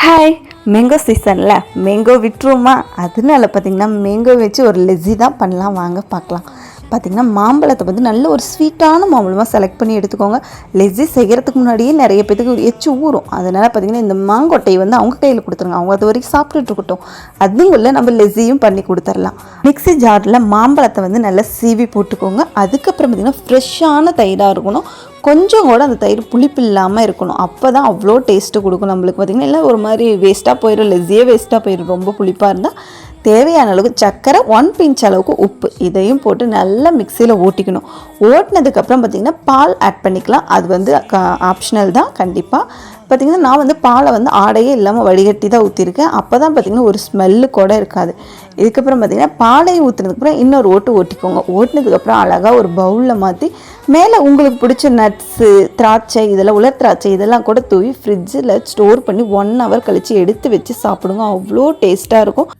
Hi, mango சீசனில் mango விட்டுருமா? அதனால பார்த்திங்கன்னா மேங்கோ வச்சு ஒரு லெஸி தான் பண்ணலாம், வாங்க பார்க்கலாம். பார்த்திங்கன்னா மாம்பழத்தை வந்து நல்ல ஒரு ஸ்வீட்டான மாம்பழமாக செலக்ட் பண்ணி எடுத்துக்கோங்க. லெஸி செய்கிறதுக்கு முன்னாடியே நிறைய பேத்துக்கு ஒரு எச்சு ஊறும். அதனால் பார்த்திங்கன்னா இந்த மாங்கொட்டையை வந்து அவங்க கையில் கொடுத்துருங்க, அவங்க அது வரைக்கும் சாப்பிட்டுட்டு இருக்கட்டும். அதுக்குள்ளே நம்ம லெஸியும் பண்ணி கொடுத்துர்லாம். மிக்ஸி ஜாரில் மாம்பழத்தை வந்து நல்லா சீவி போட்டுக்கோங்க. அதுக்கப்புறம் பார்த்திங்கன்னா ஃப்ரெஷ்ஷான தயிராக இருக்கணும், கொஞ்சம் கூட அந்த தயிர் புளிப்பு இல்லாமல் இருக்கணும். அப்போ தான் அவ்வளோ டேஸ்ட்டு கொடுக்கும் நம்மளுக்கு. பார்த்திங்கன்னா இல்லை ஒரு மாதிரி வேஸ்ட்டாக போயிடும், லெஸியே வேஸ்ட்டாக போயிடும் ரொம்ப புளிப்பாக இருந்தால். தேவையான அளவுக்கு சர்க்கரை, 1 பிஞ்ச் அளவுக்கு உப்பு, இதையும் போட்டு நல்லா மிக்சியில் ஓட்டிக்கணும். ஓட்டினதுக்கப்புறம் பார்த்திங்கன்னா பால் ஆட் பண்ணிக்கலாம். அது வந்து ஆப்ஷனல் தான் கண்டிப்பாக. பார்த்திங்கன்னா நான் வந்து பாலை வந்து ஆடையே இல்லாமல் வடிகட்டி தான் ஊற்றிருக்கேன். அப்போ தான் பார்த்திங்கன்னா ஒரு ஸ்மெல்லு கூட இருக்காது. இதுக்கப்புறம் பார்த்திங்கன்னா பாலையை ஊற்றுனதுக்கப்புறம் இன்னொரு ஓட்டு ஓட்டிக்கோங்க. ஓட்டினதுக்கப்புறம் அழகாக ஒரு பவுலில் மாற்றி மேலே உங்களுக்கு பிடிச்ச நட்ஸு, திராட்சை, இதெல்லாம் உலர் திராட்சை இதெல்லாம் கூட தூவி ஃப்ரிட்ஜில் ஸ்டோர் பண்ணி 1 ஹவர் கழித்து எடுத்து வச்சு சாப்பிடுங்க. அவ்வளோ டேஸ்ட்டாக இருக்கும்.